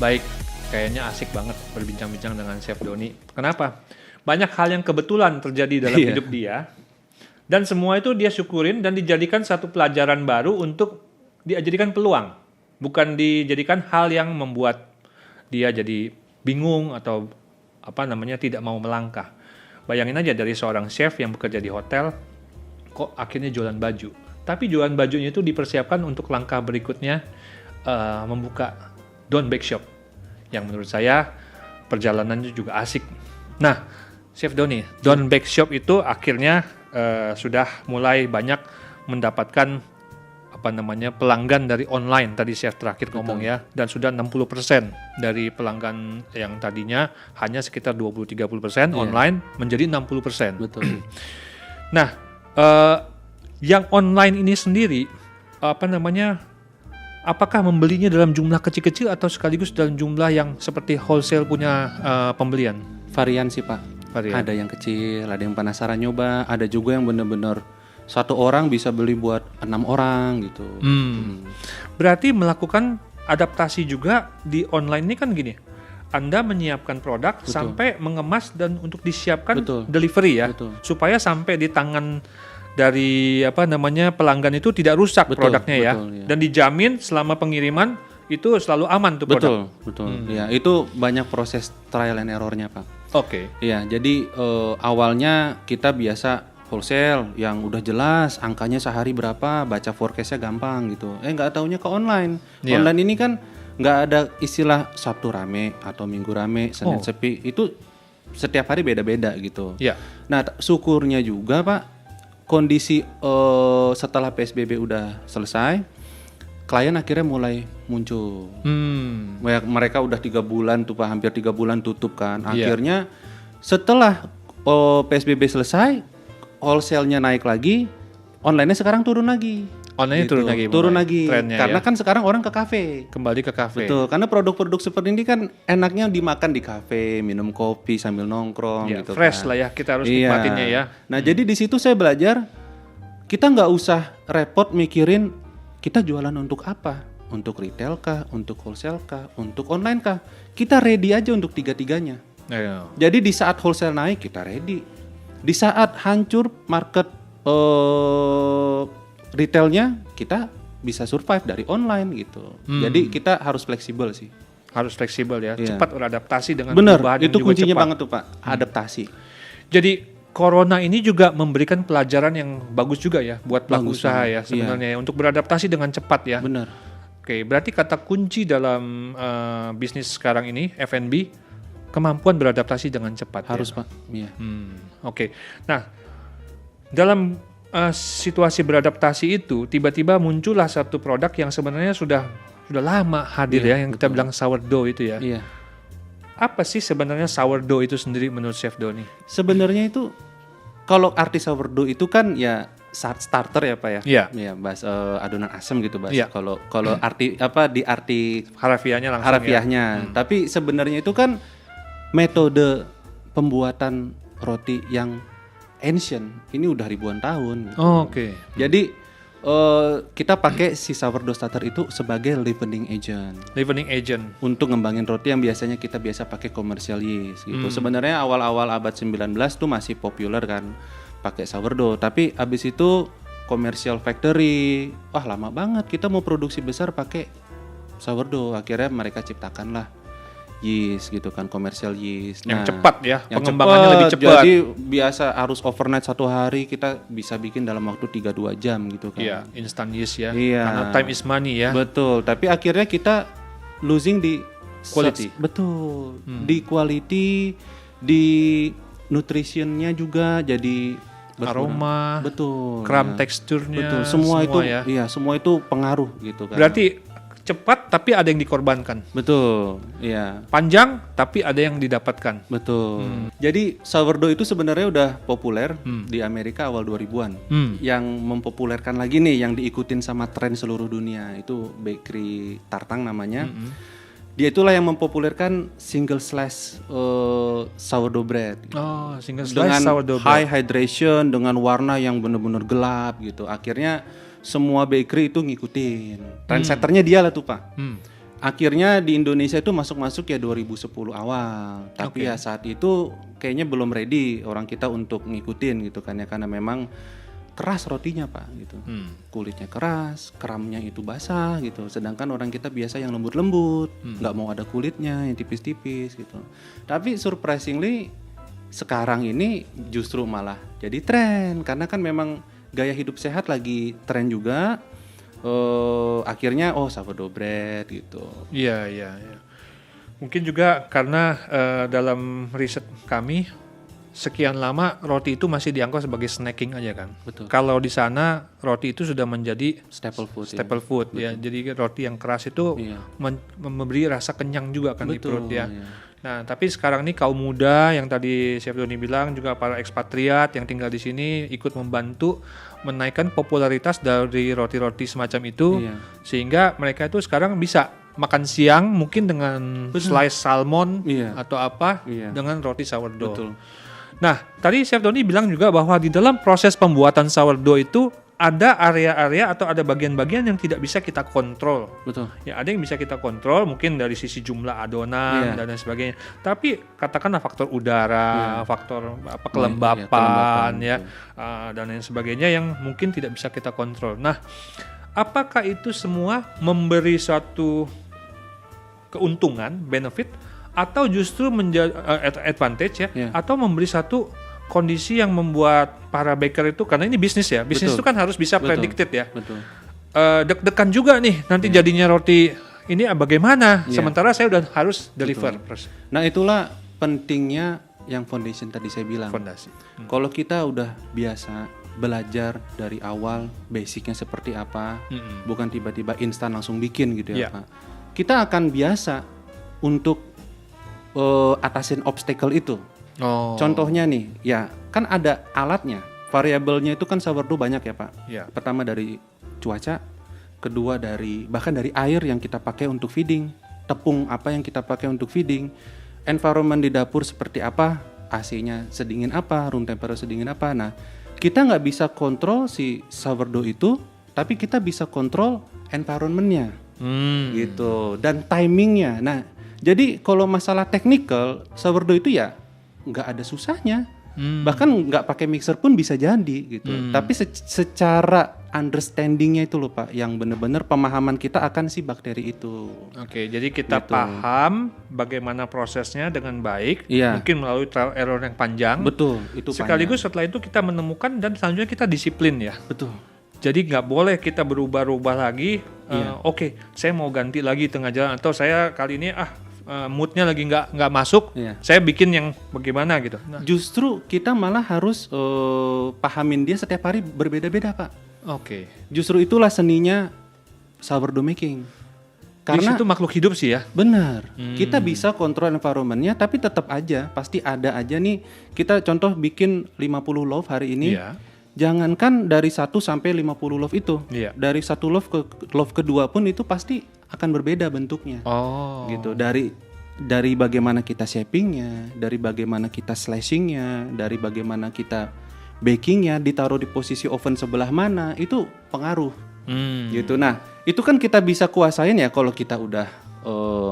Baik, kayaknya asik banget berbincang-bincang dengan Chef Doni. Kenapa? Banyak hal yang kebetulan terjadi dalam hidup dia. Dan semua itu dia syukurin dan dijadikan satu pelajaran baru untuk dijadikan peluang. Bukan dijadikan hal yang membuat dia jadi bingung atau tidak mau melangkah. Bayangin aja dari seorang chef yang bekerja di hotel, kok akhirnya jualan baju. Tapi jualan bajunya itu dipersiapkan untuk langkah berikutnya, membuka Don Bake Shop. Yang menurut saya perjalanannya juga asik. Nah, Chef Doni, Don Bake Shop itu akhirnya sudah mulai banyak mendapatkan pelanggan dari online, tadi chef terakhir ngomong ya, dan sudah 60% dari pelanggan yang tadinya hanya sekitar 20-30% online menjadi 60%. Betul. Nah, yang online ini sendiri apakah membelinya dalam jumlah kecil-kecil atau sekaligus dalam jumlah yang seperti wholesale punya pembelian? Varian sih Pak. Varian. Ada yang kecil, ada yang penasaran nyoba, ada juga yang benar-benar satu orang bisa beli buat 6 orang gitu. Berarti melakukan adaptasi juga di online ini kan gini. Anda menyiapkan produk sampai mengemas dan untuk disiapkan delivery ya. Supaya sampai di tangan dari pelanggan itu tidak rusak produknya ya. Dan dijamin selama pengiriman itu selalu aman tuh produk. Betul. Ya, itu banyak proses trial and error-nya, Pak. Oke. Iya, jadi awalnya kita biasa wholesale yang udah jelas angkanya sehari berapa, baca forecast-nya gampang gitu. Nggak taunya ke online. Online ini kan nggak ada istilah Sabtu rame atau Minggu rame, Senin sepi. Itu setiap hari beda-beda gitu. Yeah. Nah, syukurnya juga Pak, kondisi setelah PSBB udah selesai, klien akhirnya mulai muncul. Mereka udah 3 bulan tuh Pak, hampir 3 bulan tutup kan. Akhirnya setelah PSBB selesai, wholesale-nya naik lagi, online-nya sekarang turun lagi. Online-nya gitu. turun lagi. Karena kan sekarang orang ke kafe. Kembali ke kafe. Betul, karena produk-produk seperti ini kan enaknya dimakan di kafe, minum kopi sambil nongkrong gitu fresh kan. lah ya, kita harus nikmatinnya ya. Nah, jadi di situ saya belajar kita nggak usah repot mikirin kita jualan untuk apa? Untuk retail kah? Untuk wholesale kah? Untuk online kah? Kita ready aja untuk tiga-tiganya. Jadi di saat wholesale naik kita ready. Di saat hancur market retailnya, kita bisa survive dari online gitu. Jadi kita harus fleksibel sih. Harus fleksibel ya, cepat beradaptasi dengan Bener, perubahan itu yang juga kuncinya cepat. banget tuh Pak, adaptasi. Jadi Corona ini juga memberikan pelajaran yang bagus juga ya buat pelaku usaha ya sebenarnya untuk beradaptasi dengan cepat ya. Bener. Oke, berarti kata kunci dalam bisnis sekarang ini F&B, kemampuan beradaptasi dengan cepat. Harus ya? Pak. Iya. Oke. Nah, dalam situasi beradaptasi itu tiba-tiba muncullah satu produk yang sebenarnya sudah lama hadir yang kita bilang sourdough itu ya. Iya. Apa sih sebenarnya sourdough itu sendiri menurut Chef Doni? Sebenarnya itu kalau arti sourdough itu kan ya starter ya Pak ya. Iya. Ya, bahas adonan asam gitu Mas. Iya. Kalau arti di arti harafiahnya langsung. Harafiahnya. Tapi sebenarnya itu kan metode pembuatan roti yang ancient. Ini udah ribuan tahun. Gitu. Oke. Jadi kita pakai si sourdough starter itu sebagai leavening agent. Leavening agent. Untuk ngembangin roti yang biasanya kita biasa pakai commercial yeast gitu. Sebenarnya awal-awal abad 19 tuh masih populer kan pakai sourdough. Tapi abis itu commercial factory, wah lama banget kita mau produksi besar pakai sourdough. Akhirnya mereka ciptakanlah yeast gitu kan, commercial yeast. Yang cepat ya, pengembangannya lebih cepat. Jadi biasa harus overnight 1 hari, kita bisa bikin dalam waktu 3-2 jam gitu kan. Iya, instant yeast ya. Iya. Karena time is money ya. Betul, tapi akhirnya kita losing di quality. Betul. Di quality, di nutritionnya juga jadi aroma, betul. kram teksturnya. Betul, semua itu ya. Iya, semua itu pengaruh gitu kan. Berarti cepat tapi ada yang dikorbankan. Betul, iya. Panjang tapi ada yang didapatkan. Betul. Jadi sourdough itu sebenarnya udah populer di Amerika awal 2000-an. Yang mempopulerkan lagi nih, yang diikutin sama tren seluruh dunia, itu bakery Tartang namanya. Dia itulah yang mempopulerkan single slice sourdough bread. Oh, single slice Dengan sourdough high bread. hydration, dengan warna yang benar-benar gelap gitu. Akhirnya semua bakery itu ngikutin. Trendsetternya dia lah tuh Pak. Akhirnya di Indonesia itu masuk ya 2010 awal. Tapi ya saat itu kayaknya belum ready orang kita untuk ngikutin gitu kan ya, karena memang keras rotinya Pak gitu. Kulitnya keras, keramnya itu basah gitu. Sedangkan orang kita biasa yang lembut-lembut, nggak mau ada kulitnya yang tipis-tipis gitu. Tapi surprisingly sekarang ini justru malah jadi tren, karena kan memang gaya hidup sehat lagi tren juga. Akhirnya sourdough bread gitu. Iya. Mungkin juga karena dalam riset kami sekian lama roti itu masih dianggap sebagai snacking aja kan. Betul. Kalau di sana roti itu sudah menjadi Staple food ya. Jadi roti yang keras itu memberi rasa kenyang juga kan di perut ya. Nah, tapi sekarang ini kaum muda yang tadi Chef Doni bilang, juga para ekspatriat yang tinggal di sini ikut membantu menaikkan popularitas dari roti-roti semacam itu, sehingga mereka itu sekarang bisa makan siang mungkin dengan slice salmon atau apa dengan roti sourdough. Betul. Nah, tadi Chef Doni bilang juga bahwa di dalam proses pembuatan sourdough itu ada area-area atau ada bagian-bagian yang tidak bisa kita kontrol. Betul. Ya, ada yang bisa kita kontrol mungkin dari sisi jumlah adonan dan lain sebagainya. Tapi katakanlah faktor udara, faktor kelembapan dan lain sebagainya yang mungkin tidak bisa kita kontrol. Nah, apakah itu semua memberi suatu keuntungan, benefit, atau justru menjadi advantage atau memberi satu kondisi yang membuat para baker itu, karena ini bisnis ya, bisnis itu kan harus bisa predicted ya. Betul. Deg-degan juga nih nanti jadinya roti ini bagaimana, sementara saya udah harus deliver. Nah itulah pentingnya yang foundation tadi saya bilang. Fondasi. Kalau kita udah biasa belajar dari awal basicnya seperti apa, bukan tiba-tiba instan langsung bikin gitu ya Pak. Kita akan biasa untuk atasin obstacle itu. Contohnya nih, ya kan ada alatnya, variabelnya itu kan sourdough banyak ya Pak. Pertama dari cuaca, kedua bahkan dari air yang kita pakai untuk feeding, tepung apa yang kita pakai untuk feeding, environment di dapur seperti apa, AC-nya sedingin apa, room temperature sedingin apa. Nah, kita nggak bisa kontrol si sourdough itu, tapi kita bisa kontrol environment-nya, gitu, dan timingnya. Nah, jadi kalau masalah technical, sourdough itu ya nggak ada susahnya, bahkan nggak pakai mixer pun bisa jadi gitu. Tapi secara understandingnya itu loh Pak, yang benar-benar pemahaman kita akan si bakteri itu. Oke, jadi kita paham bagaimana prosesnya dengan baik, mungkin melalui trial error yang panjang. Betul, itu sekaligus panjang. setelah itu kita menemukan dan selanjutnya kita disiplin ya. Betul. Jadi nggak boleh kita berubah-ubah lagi. Oke, saya mau ganti lagi tengah jalan, atau saya kali ini moodnya lagi nggak masuk, saya bikin yang bagaimana gitu. Nah. Justru kita malah harus pahamin dia setiap hari berbeda-beda Pak. Oke. Justru itulah seninya sourdough making. Karena itu makhluk hidup sih ya. Benar. Kita bisa kontrol environment-nya, tapi tetap aja pasti ada aja nih. Kita contoh bikin 50 loaf hari ini. Jangankan dari 1 sampai 50 loaf itu. Dari 1 loaf ke loaf kedua pun itu pasti akan berbeda bentuknya. Gitu. Dari bagaimana kita shapingnya, dari bagaimana kita slashingnya, dari bagaimana kita bakingnya, ditaruh di posisi oven sebelah mana, itu pengaruh. Gitu. Nah, itu kan kita bisa kuasain ya kalau kita udah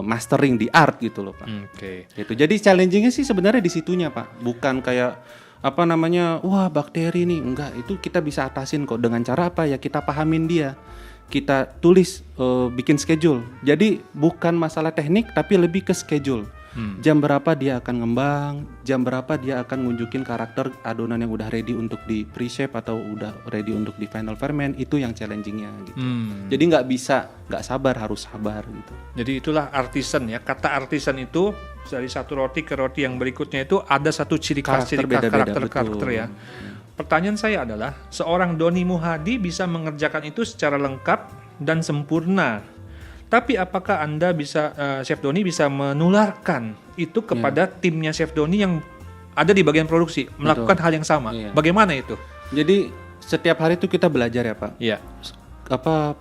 mastering di art gitu loh Pak. Gitu. Jadi challengingnya sih sebenarnya di situnya Pak. Bukan kayak wah bakteri nih, enggak, itu kita bisa atasin kok dengan cara apa ya, kita pahamin dia, kita tulis, bikin schedule. Jadi bukan masalah teknik tapi lebih ke schedule. Jam berapa dia akan ngembang, jam berapa dia akan nunjukin karakter adonan yang udah ready untuk di pre-shape atau udah ready untuk di final ferment, itu yang challengingnya gitu. Jadi nggak sabar, harus sabar gitu. Jadi itulah artisan ya, kata artisan itu dari satu roti ke roti yang berikutnya itu ada satu ciri khas, karakter ya. Pertanyaan saya adalah, seorang Doni Muhadi bisa mengerjakan itu secara lengkap dan sempurna. Tapi apakah Anda bisa, Chef Doni bisa menularkan itu kepada timnya Chef Doni yang ada di bagian produksi, melakukan hal yang sama? Bagaimana itu? Jadi setiap hari itu kita belajar ya Pak.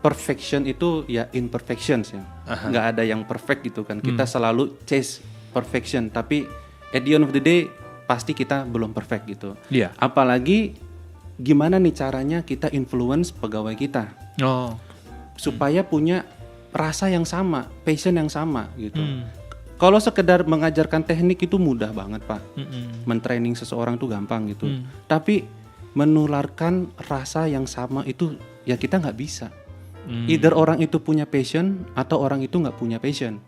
Perfection itu ya imperfections ya. Nggak ada yang perfect gitu kan. Kita selalu chase perfection, tapi at the end of the day pasti kita belum perfect gitu. Apalagi gimana nih caranya kita influence pegawai kita supaya punya rasa yang sama, passion yang sama gitu. Kalau sekedar mengajarkan teknik itu mudah banget Pak. Men-training seseorang tuh gampang gitu. Tapi menularkan rasa yang sama itu ya kita nggak bisa. Either orang itu punya passion atau orang itu nggak punya passion.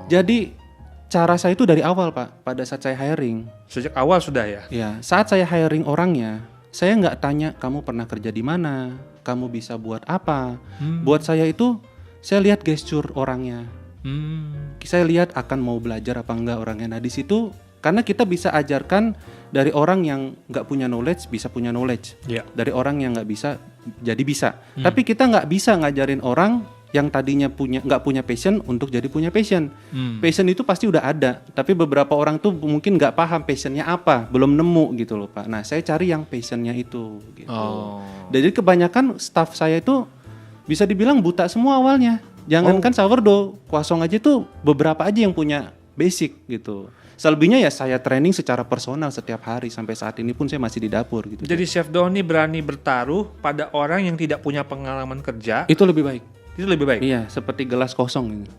Jadi cara saya itu dari awal Pak, pada saat saya hiring. Sejak awal sudah ya? Ya, saat saya hiring orangnya, saya nggak tanya kamu pernah kerja di mana, kamu bisa buat apa. Buat saya itu, saya lihat gestur orangnya. Saya lihat akan mau belajar apa enggak orangnya. Nah di situ karena kita bisa ajarkan dari orang yang nggak punya knowledge bisa punya knowledge, dari orang yang nggak bisa jadi bisa. Tapi kita nggak bisa ngajarin orang yang tadinya nggak punya passion untuk jadi punya passion. Passion itu pasti udah ada, tapi beberapa orang tuh mungkin nggak paham passionnya apa, belum nemu gitu loh Pak. Nah saya cari yang passionnya itu. Gitu. Jadi kebanyakan staff saya itu bisa dibilang buta semua awalnya. Jangankan sourdough, croissant aja tuh beberapa aja yang punya basic gitu. Selebihnya ya saya training secara personal setiap hari sampai saat ini pun saya masih di dapur gitu. Jadi Chef Doni berani bertaruh pada orang yang tidak punya pengalaman kerja. Itu lebih baik. Itu lebih baik. Iya, seperti gelas kosong gitu.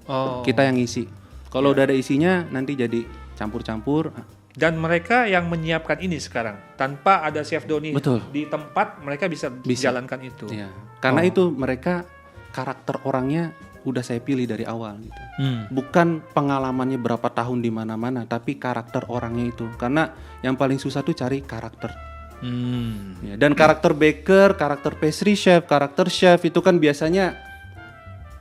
Kita yang isi. Kalau udah ada isinya nanti jadi campur-campur. Dan mereka yang menyiapkan ini sekarang tanpa ada Chef Doni di tempat mereka bisa jalankan itu. Iya. Karena itu mereka karakter orangnya udah saya pilih dari awal gitu. Bukan pengalamannya berapa tahun di mana-mana, tapi karakter orangnya itu. Karena yang paling susah tuh cari karakter. Ya, dan karakter baker, karakter pastry chef, karakter chef itu kan biasanya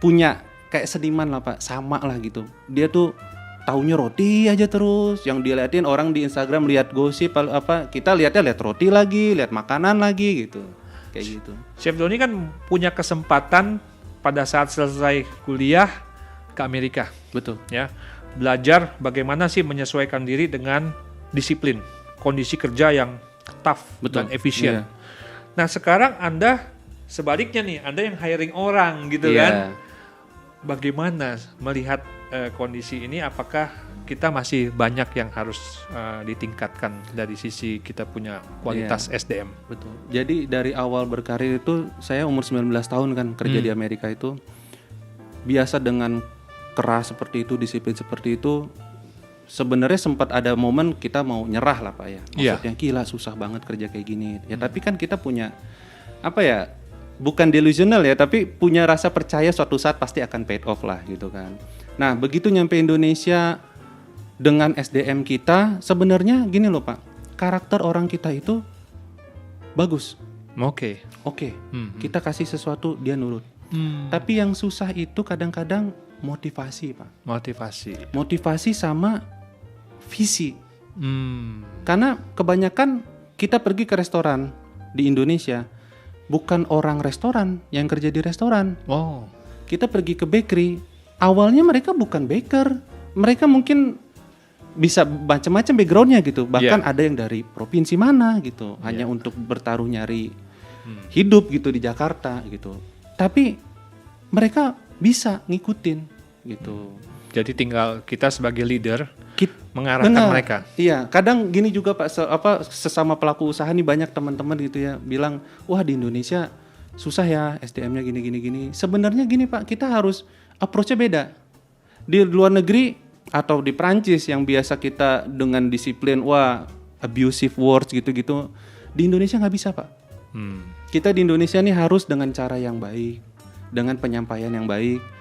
punya kayak seniman lah Pak, sama lah gitu. Dia tuh taunya roti aja terus. Yang diliatin orang di Instagram lihat gosip apa, kita lihat roti lagi, lihat makanan lagi gitu. Kayak gitu. Chef Doni kan punya kesempatan pada saat selesai kuliah ke Amerika. Betul. Ya. Belajar bagaimana sih menyesuaikan diri dengan disiplin, kondisi kerja yang tough dan efisien. Nah, sekarang Anda sebaliknya nih, Anda yang hiring orang gitu kan. Bagaimana melihat kondisi ini, apakah kita masih banyak yang harus ditingkatkan dari sisi kita punya kualitas SDM? Betul. Jadi dari awal berkarir itu saya umur 19 tahun kan kerja di Amerika itu. Biasa dengan keras seperti itu, disiplin seperti itu. Sebenarnya sempat ada momen kita mau nyerah lah Pak ya. Maksudnya gila susah banget kerja kayak gini. Ya tapi kan kita punya apa ya? Bukan delusional ya, tapi punya rasa percaya suatu saat pasti akan paid off lah gitu kan. Nah begitu nyampe Indonesia dengan SDM kita, sebenarnya gini loh Pak, karakter orang kita itu bagus. Oke. Kita kasih sesuatu dia nurut. Tapi yang susah itu kadang-kadang motivasi Pak. Motivasi sama visi. Karena kebanyakan kita pergi ke restoran di Indonesia, bukan orang restoran yang kerja di restoran. Kita pergi ke bakery, awalnya mereka bukan baker, mereka mungkin bisa macam-macam backgroundnya gitu. Bahkan ada yang dari provinsi mana gitu, hanya untuk bertaruh nyari hidup gitu di Jakarta gitu. Tapi mereka bisa ngikutin gitu. Jadi tinggal kita sebagai leader mengarahkan mereka. Iya, kadang gini juga Pak, sesama pelaku usaha nih banyak teman-teman gitu ya bilang, wah di Indonesia susah ya SDM-nya gini. Sebenarnya gini Pak, kita harus approach-nya beda. Di luar negeri atau di Prancis yang biasa kita dengan disiplin, wah abusive words gitu-gitu, di Indonesia nggak bisa Pak. Kita di Indonesia nih harus dengan cara yang baik, dengan penyampaian yang baik.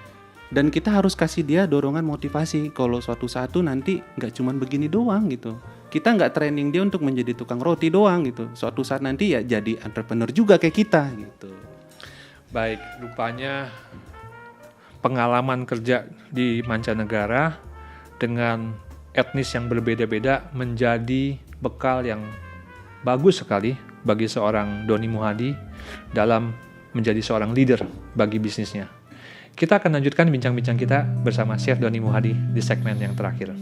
Dan kita harus kasih dia dorongan motivasi kalau suatu saat nanti nggak cuma begini doang gitu. Kita nggak training dia untuk menjadi tukang roti doang gitu. Suatu saat nanti ya jadi entrepreneur juga kayak kita gitu. Baik, rupanya pengalaman kerja di mancanegara dengan etnis yang berbeda-beda menjadi bekal yang bagus sekali bagi seorang Doni Muhadi dalam menjadi seorang leader bagi bisnisnya. Kita akan lanjutkan bincang-bincang kita bersama Chef Doni Muhadi di segmen yang terakhir.